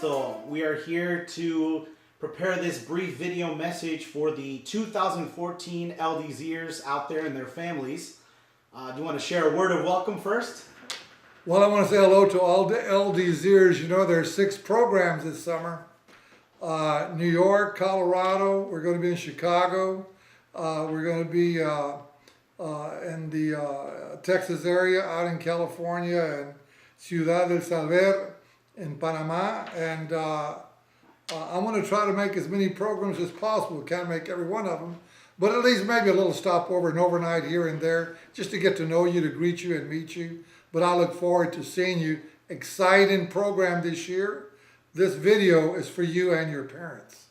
Ernesto. We are here to prepare this brief video message for the 2014 LDZers out there and their families. Do you want to share a word of welcome first? Well, I want to say hello to all the LDZers. You know, there are 6 programs this summer. New York, Colorado, we're going to be in Chicago, we're going to be in the Texas area, out in California, and Ciudad del Saber in Panama, and I want to try to make as many programs as possible. Can't make every one of them, but at least maybe a little stopover and overnight here and there, just to get to know you, to greet you and meet you. But I look forward to seeing you. Exciting program this year. This video is for you and your parents.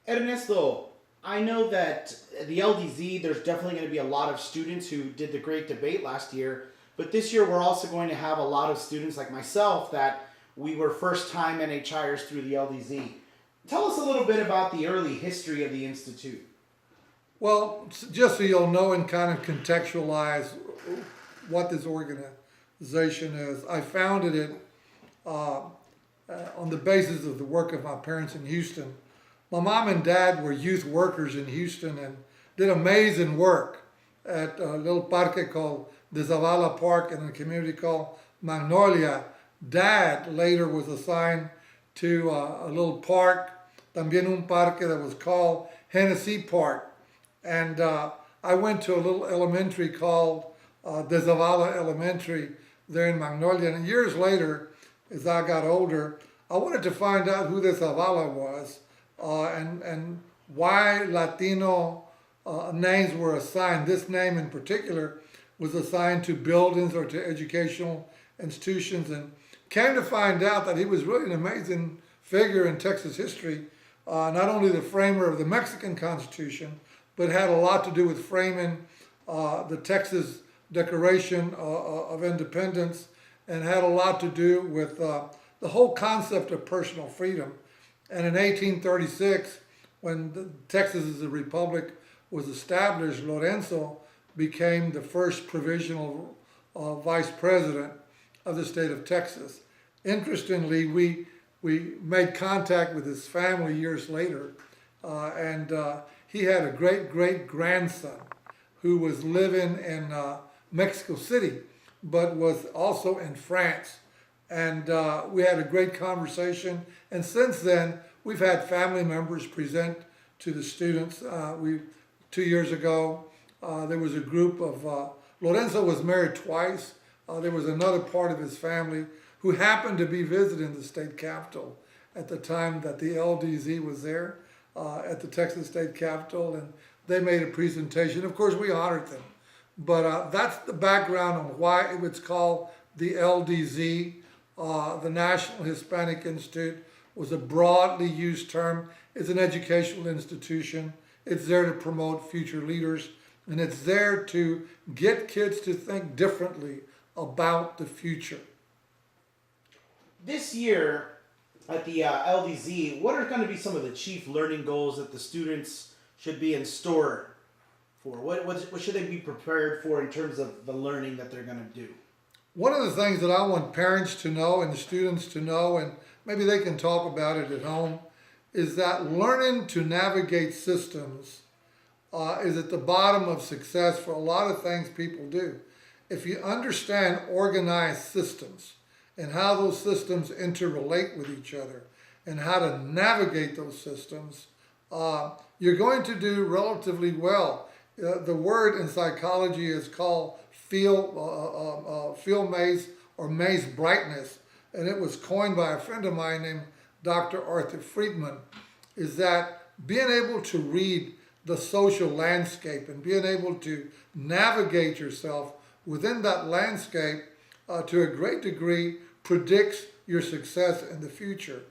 Ernesto, I know that the LDZ, there's definitely going to be a lot of students who did the great debate last year, but this year we're also going to have a lot of students like myself that we were first-time NHIers through the LDZ. Tell us a little bit about the early history of the Institute. Well, just so you'll know and kind of contextualize what this organization is, I founded it on the basis of the work of my parents in Houston. My mom and dad were youth workers in Houston and did amazing work at a little parque called the Zavala Park in a community called Magnolia. Dad later was assigned to a little park, también un parque that was called Hennessy Park. And I went to a little elementary called the Zavala Elementary there in Magnolia. And years later, as I got older, I wanted to find out who this Zavala was and why Latino names were assigned. This name in particular was assigned to buildings or to educational institutions, and came to find out that he was really an amazing figure in Texas history, not only the framer of the Mexican Constitution, but had a lot to do with framing the Texas Declaration of Independence, and had a lot to do with the whole concept of personal freedom. And in 1836, when Texas as a republic was established, Lorenzo became the first provisional vice president of the state of Texas. Interestingly, we made contact with his family years later, and he had a great-great-grandson who was living in Mexico City, but was also in France. And we had a great conversation, and since then we've had family members present to the students. 2 years ago there was a group of, Lorenzo was married twice. There was another part of his family who happened to be visiting the state capitol at the time that the LDZ was there at the Texas state capitol, and they made a presentation. Of course, we honored them. But that's the background on why it was called the LDZ. The National Hispanic Institute was a broadly used term. It's an educational institution. It's there to promote future leaders, and it's there to get kids to think differently about the future. This year at the LDZ, what are going to be some of the chief learning goals that the students should be in store for? What should they be prepared for in terms of the learning that they're going to do? One of the things that I want parents to know and the students to know, and maybe they can talk about it at home, is that learning to navigate systems is at the bottom of success for a lot of things people do. If you understand organized systems and how those systems interrelate with each other and how to navigate those systems, you're going to do relatively well. The word in psychology is called field maze or maze brightness, and it was coined by a friend of mine named Dr. Arthur Friedman, is that being able to read the social landscape and being able to navigate yourself within that landscape to a great degree predicts your success in the future.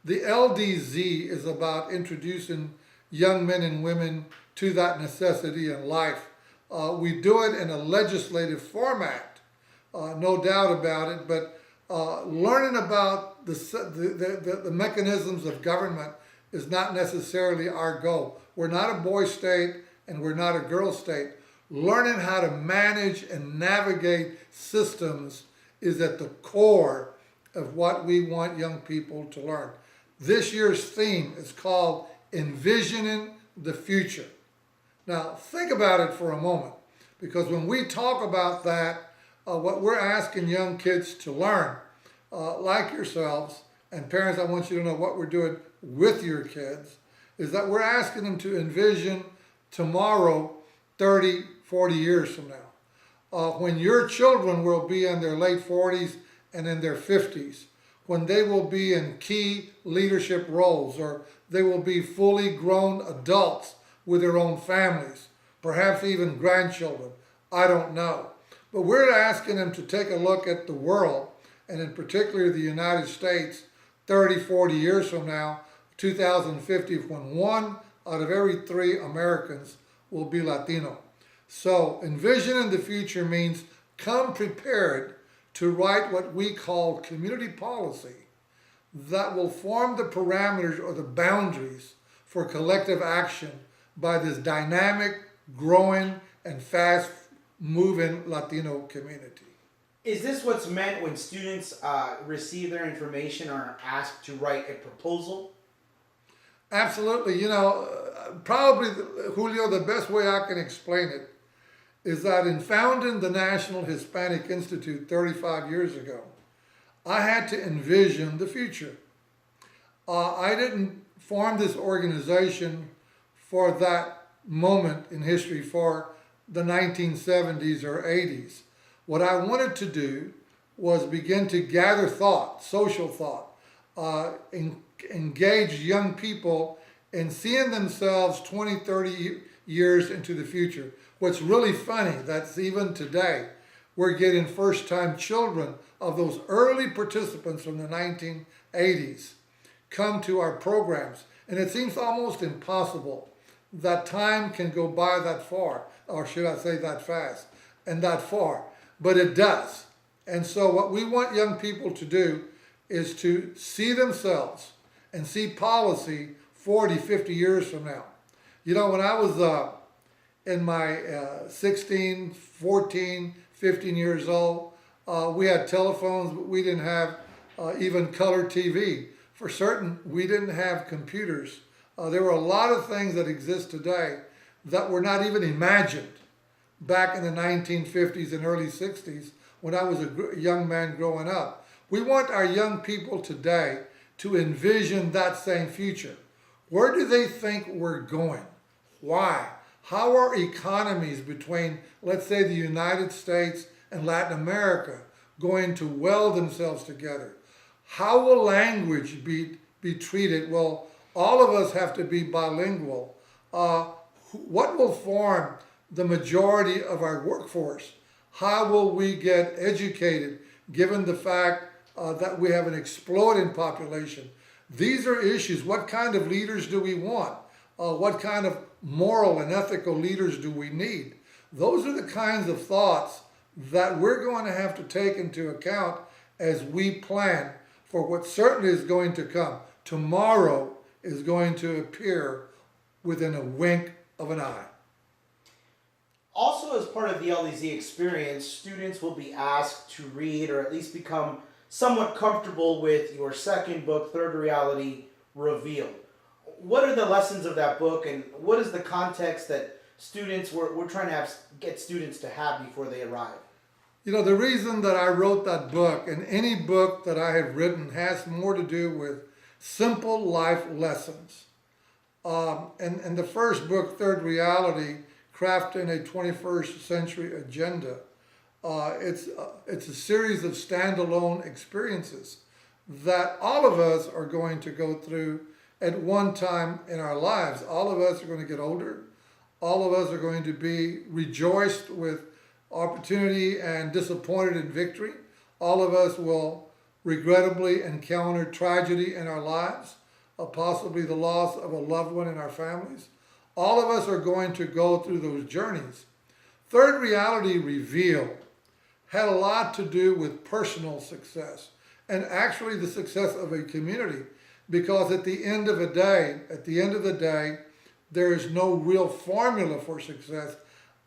The LDZ is about introducing young men and women to that necessity in life. We do it in a legislative format, no doubt about it, but learning about the mechanisms of government is not necessarily our goal. We're not a boy state and we're not a girl state. Learning how to manage and navigate systems is at the core of what we want young people to learn. This year's theme is called Envisioning the Future. Now, think about it for a moment, because when we talk about that, what we're asking young kids to learn, like yourselves, and parents, I want you to know what we're doing with your kids, is that we're asking them to envision tomorrow 30, 40 years from now. When your children will be in their late 40s and in their 50s, when they will be in key leadership roles, or they will be fully grown adults with their own families, perhaps even grandchildren, I don't know. But we're asking them to take a look at the world, and in particular the United States, 30, 40 years from now, 2050, when 1 out of every 3 Americans will be Latino. So envisioning the future means come prepared to write what we call community policy that will form the parameters or the boundaries for collective action by this dynamic, growing, and fast-moving Latino community. Is this what's meant when students receive their information or are asked to write a proposal? Absolutely. You know, probably, Julio, the best way I can explain it is that in founding the National Hispanic Institute 35 years ago, I had to envision the future. I didn't form this organization for that moment in history, for the 1970s or 80s. What I wanted to do was begin to gather thought, social thought, engage young people in seeing themselves 20, 30 years into the future. What's really funny, that's even today, we're getting first-time children of those early participants from the 1980s come to our programs. And it seems almost impossible that time can go by that far, or should I say that fast, and that far. But it does. And so what we want young people to do is to see themselves and see policy 40, 50 years from now. You know, when I was in my 16, 14, 15 years old, we had telephones, but we didn't have even color TV. For certain, we didn't have computers. There were a lot of things that exist today that were not even imagined back in the 1950s and early 60s when I was a young man growing up. We want our young people today to envision that same future. Where do they think we're going? Why? How are economies between, let's say, the United States and Latin America going to weld themselves together? How will language be treated? Well, all of us have to be bilingual. What will form the majority of our workforce? How will we get educated given the fact that we have an exploding population? These are issues. What kind of leaders do we want? What kind of moral and ethical leaders do we need? Those are the kinds of thoughts that we're going to have to take into account as we plan for what certainly is going to come. Tomorrow is going to appear within a wink of an eye. Also, as part of the LDZ experience, students will be asked to read or at least become somewhat comfortable with your second book, Third Reality Revealed. What are the lessons of that book, and what is the context that we're trying to get students to have before they arrive? You know, the reason that I wrote that book, and any book that I have written, has more to do with simple life lessons. And the first book, Third Reality, Crafting a 21st Century Agenda, it's a series of standalone experiences that all of us are going to go through at one time in our lives. All of us are going to get older. All of us are going to be rejoiced with opportunity and disappointed in victory. All of us will regrettably encounter tragedy in our lives, possibly the loss of a loved one in our families. All of us are going to go through those journeys. Third Reality Revealed had a lot to do with personal success and actually the success of a community, because at the end of the day, there is no real formula for success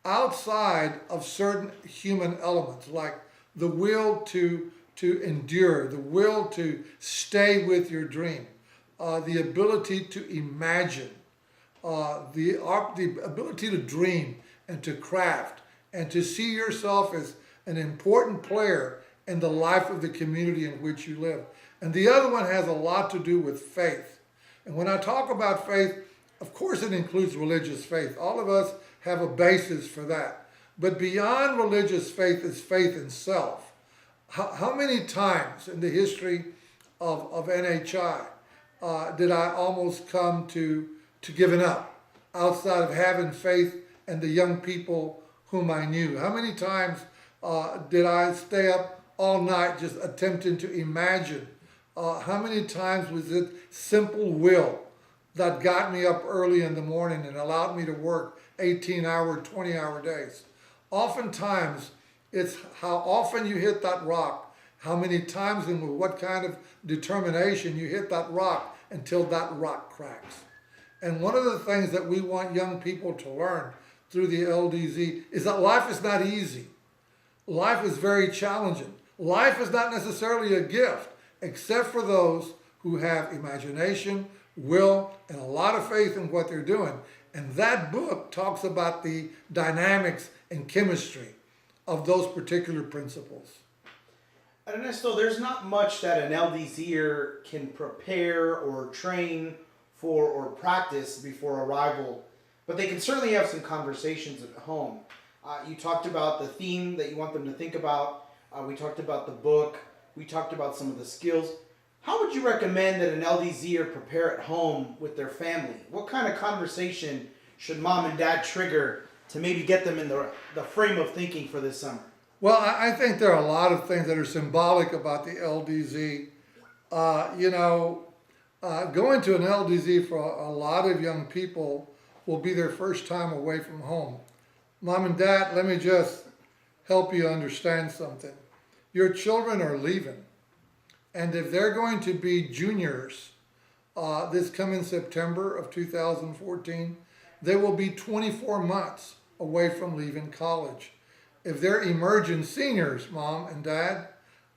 outside of certain human elements, like the will to endure, the will to stay with your dream. the ability to imagine, the ability to dream and to craft and to see yourself as an important player in the life of the community in which you live. And the other one has a lot to do with faith. And when I talk about faith, of course it includes religious faith. All of us have a basis for that. But beyond religious faith is faith in self. How many times in the history of NHI did I almost come to giving up outside of having faith in the young people whom I knew? How many times did I stay up all night just attempting to imagine? How many times was it simple will that got me up early in the morning and allowed me to work 18-hour, 20-hour days? Oftentimes, it's how often you hit that rock, how many times and with what kind of determination you hit that rock until that rock cracks. And one of the things that we want young people to learn through the LDZ is that life is not easy. Life is very challenging. Life is not necessarily a gift, except for those who have imagination, will, and a lot of faith in what they're doing. And that book talks about the dynamics and chemistry of those particular principles. Ernesto, there's not much that an LDZer can prepare or train for or practice before arrival, but they can certainly have some conversations at home. You talked about the theme that you want them to think about. We talked about the book. We talked about some of the skills. How would you recommend that an LDZer prepare at home with their family? What kind of conversation should mom and dad trigger to maybe get them in the frame of thinking for this summer? Well, I think there are a lot of things that are symbolic about the LDZ. Going to an LDZ for a lot of young people will be their first time away from home. Mom and dad, let me just help you understand something. Your children are leaving. And if they're going to be juniors this coming September of 2014, they will be 24 months away from leaving college. If they're emerging seniors, mom and dad,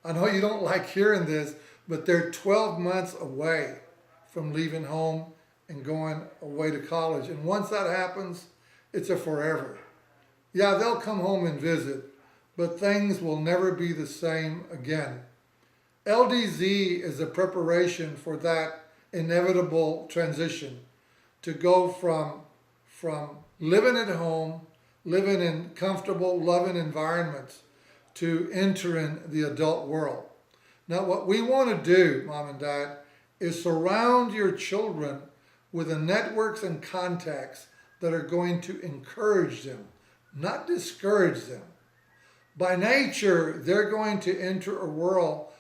I know you don't like hearing this, but they're 12 months away from leaving home and going away to college. And once that happens, it's a forever. Yeah, they'll come home and visit, but things will never be the same again. LDZ is a preparation for that inevitable transition to go from living at home, living in comfortable, loving environments, to entering the adult world. Now, what we want to do, mom and dad, is surround your children with the networks and contacts that are going to encourage them, not discourage them. By nature, they're going to enter a world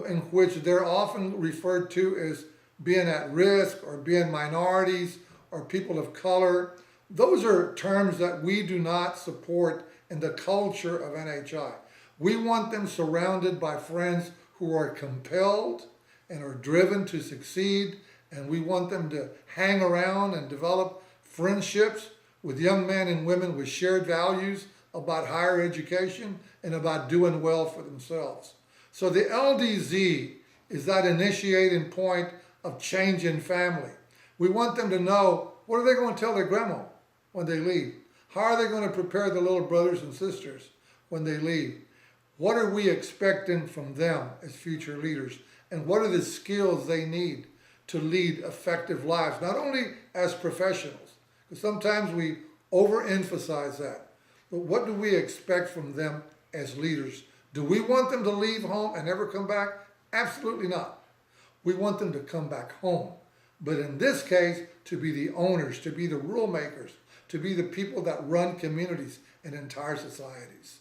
in which they're often referred to as being at risk or being minorities or people of color. Those are terms that we do not support in the culture of NHI. We want them surrounded by friends who are compelled and are driven to succeed, and we want them to hang around and develop friendships with young men and women with shared values about higher education and about doing well for themselves. So the LDZ is that initiating point of change in family. We want them to know, what are they going to tell their grandma when they leave? How are they going to prepare the little brothers and sisters when they leave? What are we expecting from them as future leaders? And what are the skills they need to lead effective lives, not only as professionals, because sometimes we overemphasize that, but what do we expect from them as leaders? Do we want them to leave home and never come back? Absolutely not. We want them to come back home. But in this case, to be the owners, to be the rule makers, to be the people that run communities and entire societies.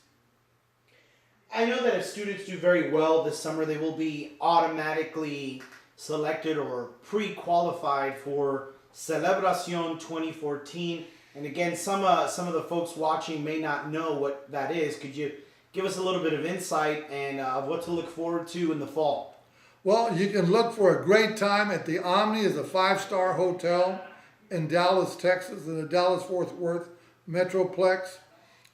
I know that if students do very well this summer, they will be automatically selected or pre-qualified for Celebración 2014. And again, some of the folks watching may not know what that is. Could you give us a little bit of insight and of what to look forward to in the fall? Well, you can look for a great time at the Omni. Is a 5-star hotel in Dallas, Texas, in the Dallas-Fort Worth Metroplex.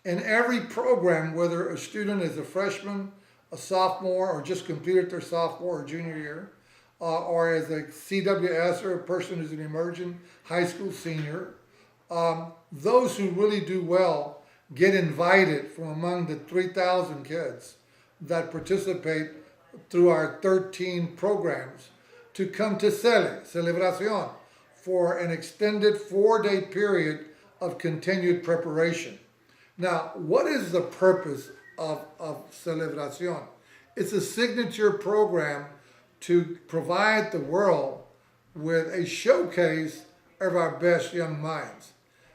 In every program, whether a student is a freshman, a sophomore, or just completed their sophomore or junior year, or as a CWS or a person who's an emerging high school senior. Those who really do well get invited from among the 3,000 kids that participate through our 13 programs to come to Celebración, for an extended 4-day period of continued preparation. Now, what is the purpose of Celebración? It's a signature program to provide the world with a showcase of our best young minds.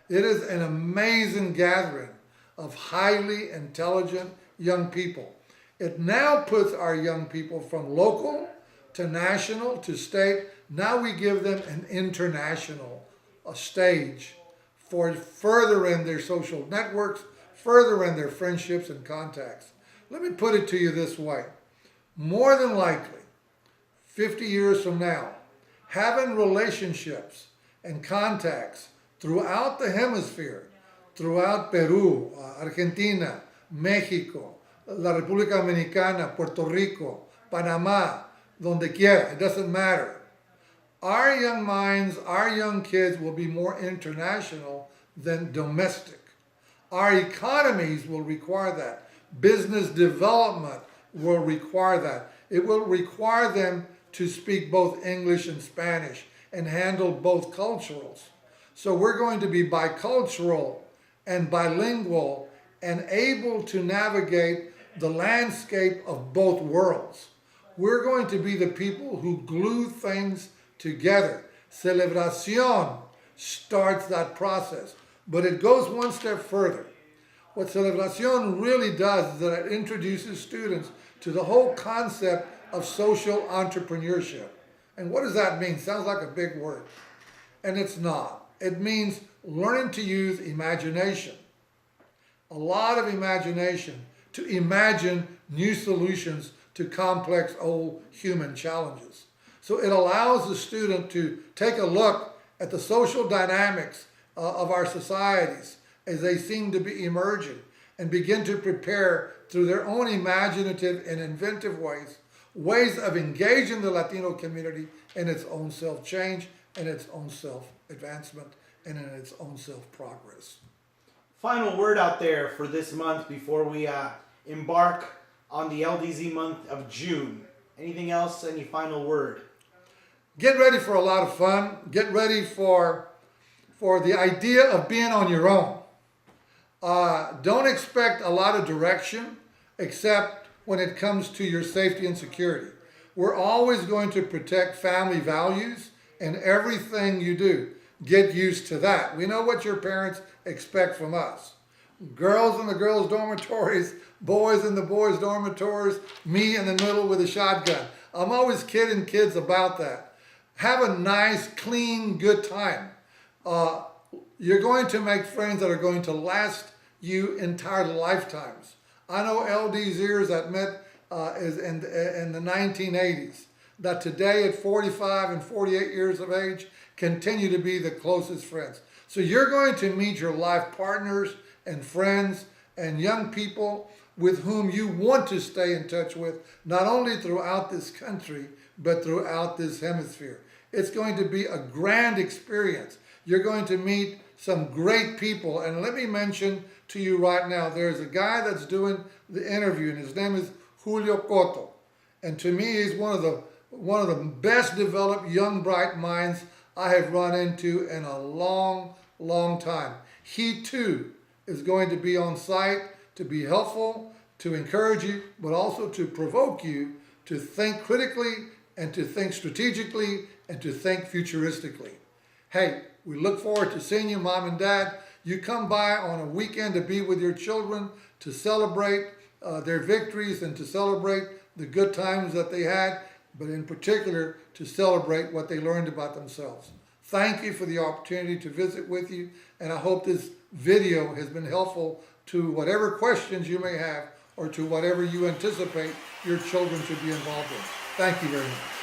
It is an amazing gathering of highly intelligent young people. It now puts our young people from local to national to state. Now we give them an international stage for furthering their social networks, furthering their friendships and contacts. Let me put it to you this way. More than likely, 50 years from now, having relationships and contacts throughout the hemisphere, throughout Peru, Argentina, Mexico, la República Dominicana, Puerto Rico, Panama, donde quiera, it doesn't matter. Our young minds, our young kids will be more international than domestic. Our economies will require that. Business development will require that. It will require them to speak both English and Spanish and handle both culturals. So we're going to be bicultural and bilingual and able to navigate the landscape of both worlds. We're going to be the people who glue things together. Celebración starts that process, but it goes one step further. What Celebración really does is that it introduces students to the whole concept of social entrepreneurship. And what does that mean? Sounds like a big word. And it's not. It means learning to use imagination. A lot of imagination to imagine new solutions to complex old human challenges. So it allows the student to take a look at the social dynamics of our societies as they seem to be emerging and begin to prepare through their own imaginative and inventive ways of engaging the Latino community in its own self-change, in its own self-advancement, and in its own self-progress. Final word out there for this month before we embark on the LDZ month of June. Anything else? Any final word? Get ready for a lot of fun. Get ready for the idea of being on your own. Don't expect a lot of direction except when it comes to your safety and security. We're always going to protect family values in everything you do. Get used to that. We know what your parents expect from us. Girls in the girls' dormitories, boys in the boys' dormitories, me in the middle with a shotgun. I'm always kidding kids about that. Have a nice, clean, good time. You're going to make friends that are going to last you entire lifetimes. I know LDZers that met in the 1980s that today at 45 and 48 years of age continue to be the closest friends. So you're going to meet your life partners and friends and young people with whom you want to stay in touch with, not only throughout this country, but throughout this hemisphere. It's going to be a grand experience. You're going to meet some great people. And let me mention to you right now, there's a guy that's doing the interview, and his name is Julio Cotto. And to me, he's one of the best developed young, bright minds I have run into in a long, long time. He too is going to be on site to be helpful, to encourage you, but also to provoke you to think critically and to think strategically and to think futuristically. Hey, we look forward to seeing you, Mom and Dad. You come by on a weekend to be with your children, to celebrate their victories and to celebrate the good times that they had, but in particular to celebrate what they learned about themselves. Thank you for the opportunity to visit with you, and I hope this video has been helpful to whatever questions you may have or to whatever you anticipate your children should be involved in. Thank you very much.